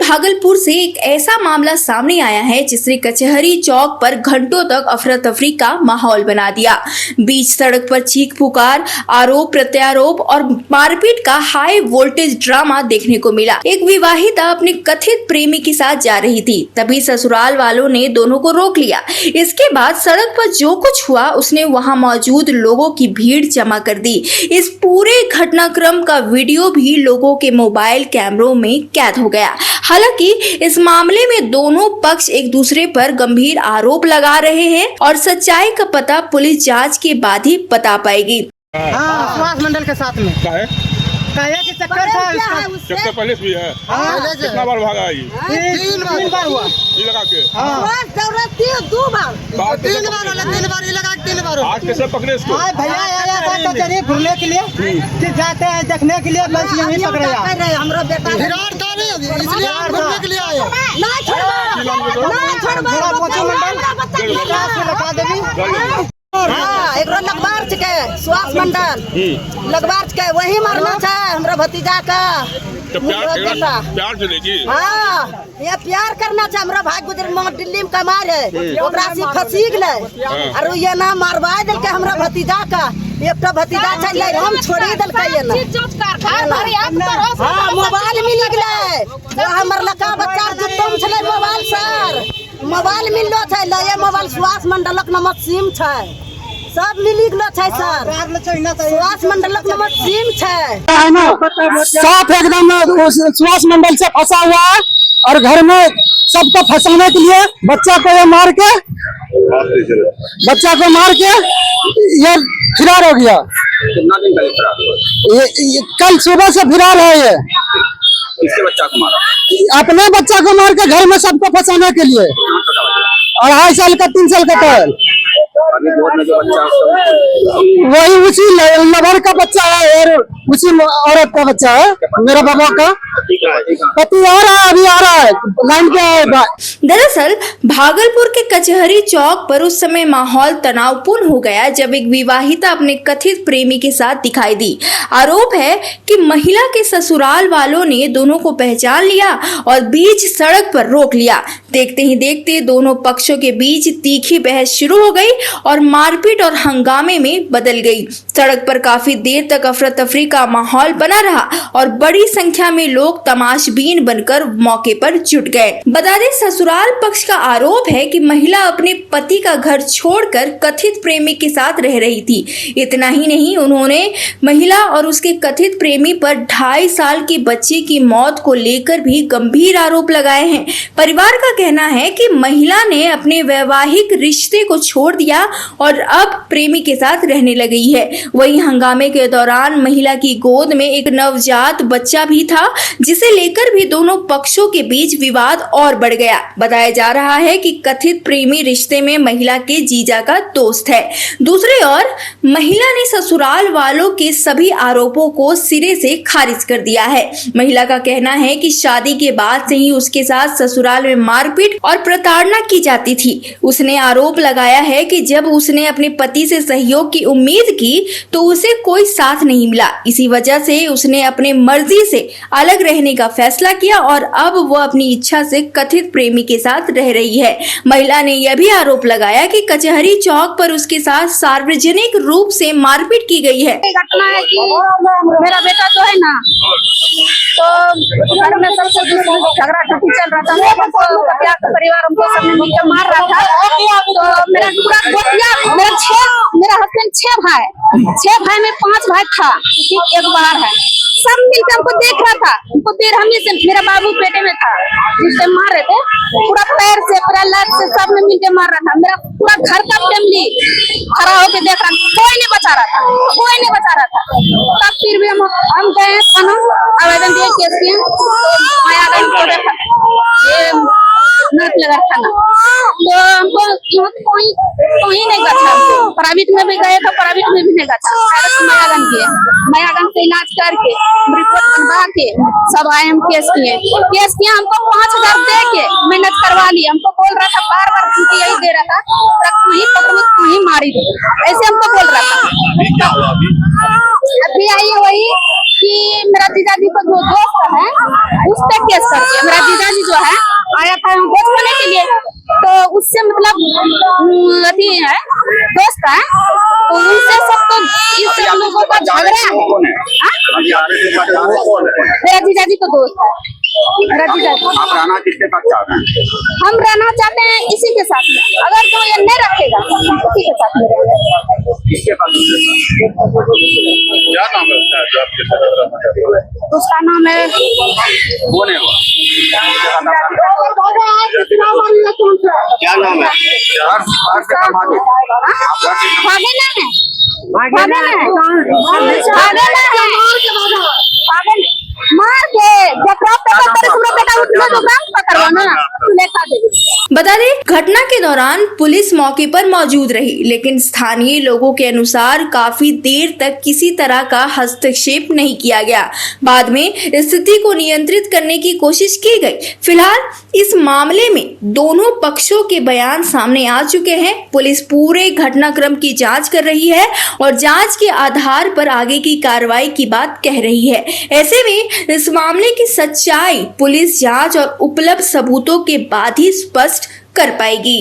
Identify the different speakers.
Speaker 1: भागलपुर से एक ऐसा मामला सामने आया है जिसने कचहरी चौक पर घंटों तक अफरा तफरी का माहौल बना दिया। बीच सड़क पर चीख पुकार, आरोप प्रत्यारोप और मारपीट का हाई वोल्टेज ड्रामा देखने को मिला। एक विवाहिता अपने कथित प्रेमी के साथ जा रही थी, तभी ससुराल वालों ने दोनों को रोक लिया। इसके बाद सड़क पर जो कुछ हुआ उसने वहां मौजूद लोगों की भीड़ जमा कर दी। इस पूरे घटनाक्रम का वीडियो भी लोगों के मोबाइल कैमरों में कैद हो गया। हालांकि इस मामले में दोनों पक्ष एक दूसरे पर गंभीर आरोप लगा रहे हैं और सच्चाई का पता पुलिस जांच के बाद ही बता पाएगी।
Speaker 2: हाँ, सुभाष मंडल के साथ में काहे के चक्कर था इसका?
Speaker 3: चक्कर पुलिस भी है। कितना बार भागा ये?
Speaker 2: तीन बार हुआ
Speaker 3: ये लगा के।
Speaker 2: दो बार तीन बार ये लगा के 3 बार।
Speaker 3: आज कैसे पकड़े इसको?
Speaker 2: भैया आया था कचहरी घूमने के लिए, फिर जाते हैं देखने के लिए, बस यहीं पकड़े हमरा बेटा विराट था नहीं, इसलिए घूमने के लिए आए। ना छोड़बा लगा देवी। हाँ, एक लगवार के सुभाष मंडल लगवार के वही मारना था हमरा भतीजा का।
Speaker 3: तो प्यार चलेगी।
Speaker 2: हाँ, ये प्यार करना था। हमरा भाई गुजर दिल्ली में कमार है, ओकरा से फंसी गए और ये ना मारवा दिल के हमरा भतीजा का। एक भतीजा चल हम छोड़ी दिल के ये ना। हाँ, मोबाइल मिल गए हमर लड़का बच्चा जुटम छले मोबाइल सर, मोबाइल मिललो छै। ये मोबाइल सुभाष मंडलक नंबर सिम छै, सब मिली गलो छै सर। सुभाष मंडलक नंबर सिम छै,
Speaker 4: साफ एकदम सुभाष मंडल से फंसा हुआ है और घर में सबको फंसाने के लिए बच्चा को मार के ये फिरार हो गया।
Speaker 5: कितना दिन पहले फरार हुआ?
Speaker 4: ये कल सुबह से फिरार है। ये
Speaker 5: किसके बच्चा को मारा?
Speaker 4: अपने बच्चा को मार के घर में सबको फंसाने के लिए। 2.5 साल का 3 साल का था।
Speaker 5: अभी गोद में जो बच्चा
Speaker 4: वही उसी लवर का बच्चा है और उसी औरत का बच्चा है, मेरा बाबा का। पति आ रहा है, अभी आ रहा है, लाइन पे है।
Speaker 1: दरअसल भागलपुर के कचहरी चौक पर उस समय माहौल तनावपूर्ण हो गया जब एक विवाहिता अपने कथित प्रेमी के साथ दिखाई दी। आरोप है कि महिला के ससुराल वालों ने दोनों को पहचान लिया और बीच सड़क पर रोक लिया। देखते ही देखते दोनों पक्षों के बीच तीखी बहस शुरू हो गई और मारपीट और हंगामे में बदल गई। सड़क पर काफी देर तक अफरा तफरी का माहौल बना रहा और बड़ी संख्या में लोग तमाशबीन बनकर मौके पर जुट गए। बता दें, ससुराल पक्ष का आरोप है कि महिला अपने पति का घर छोड़कर कथित प्रेमी के साथ रह रही थी। इतना ही नहीं, उन्होंने महिला और उसके कथित प्रेमी पर 2.5 साल के बच्चे की मौत को लेकर भी गंभीर आरोप लगाए हैं। परिवार का कहना है कि महिला ने अपने वैवाहिक रिश्ते को छोड़ दिया और अब प्रेमी के साथ रहने लगी है। वहीं हंगामे के दौरान महिला की गोद में एक नवजात बच्चा भी था, जिसे लेकर भी दोनों पक्षों के बीच विवाद और बढ़ गया। बताया जा रहा है कि कथित प्रेमी रिश्ते में महिला के जीजा का दोस्त है। दूसरी ओर महिला ने ससुराल वालों के सभी आरोपों को सिरे से खारिज कर दिया है। महिला का कहना है कि शादी के बाद से ही उसके साथ ससुराल में मारपीट और प्रताड़ना की जाती थी। उसने आरोप लगाया है कि जब उसने अपने पति से सहयोग की उम्मीद की तो उसे कोई साथ नहीं मिला। इसी वजह से उसने अपने मर्जी से अलग रहने का फैसला किया और अब वो अपनी इच्छा से कथित प्रेमी के साथ रह रही है। महिला ने यह भी आरोप लगाया कि कचहरी चौक पर उसके साथ सार्वजनिक रूप से मारपीट की गई है।
Speaker 6: घटना है कि मेरा बेटा जो है ना, तो घर में सबसे झगड़ा झूठी चल रहा था। परिवार हमको सबने मिलकर मार रहा था। तो मेरा पूरा मेरा हस्बैंड 6 भाई में 5 भाई था, एक बार है। सब मिलकर हमको देख रहा था। हमको बेरहमी से, मेरा बाबू पेटे में था जिससे मार रहे थे, पूरा पैर से पूरा लात से सब में मिलकर मार रहा था। मेरा पूरा घर का फैमिली खड़ा होकर देख रहा था, कोई नहीं बचा रहा था। तब फिर भी हम गए थाना, आवेदन दिए, केस किए, लगा थाना। तो हमको कोई नहीं गया। प्राइवेट में भी गए तो प्राइवेट में भी नहीं गया। मायागंज से इलाज करके रिपोर्ट बनवा के सब आए, हम केस किए। हमको 5,000 दे के मेहनत करवा ली। हमको बोल रहा था, बार यही दे रहा था, कहीं पकड़ो कहीं मारी दो, ऐसे हमको बोल रहा था। अभी आई है वही कि मेरा जीजाजी का जो दोस्त है उस पे केस कर दिया। मेरा जीजाजी जो है आया था वोट करने के लिए, तो उससे मतलब अथी है दोस्त है, तो उनसे सब तो इस सब लोगों का झगड़ा है। मेरा जीजाजी का दोस्त है, मेरा जीजाजी।
Speaker 5: आप रहना किसके साथ चाहते हैं?
Speaker 6: हम रहना चाहते हैं इसी के साथ में, अगर तो ये नहीं रखेगा इसी के साथ में रहेंगे।
Speaker 5: किसके साथ?
Speaker 3: क्या नाम है उसका जो आपके साथ रहना चाहते हैं?
Speaker 6: उसका नाम है
Speaker 5: कौन है वो? क्या नाम है? हर्ष के समाधि।
Speaker 6: भागे ना है, भागे ना है, मार के
Speaker 1: बता दें, घटना के दौरान पुलिस मौके पर मौजूद रही, लेकिन स्थानीय लोगों के अनुसार काफी देर तक किसी तरह का हस्तक्षेप नहीं किया गया। बाद में स्थिति को नियंत्रित करने की कोशिश की गई। फिलहाल इस मामले में दोनों पक्षों के बयान सामने आ चुके हैं। पुलिस पूरे घटनाक्रम की जांच कर रही है और जांच के आधार पर आगे की कार्रवाई की बात कह रही है। ऐसे में इस मामले की सच्चाई पुलिस जांच और उपलब्ध सबूतों के बाद ही स्पष्ट कर पाएगी।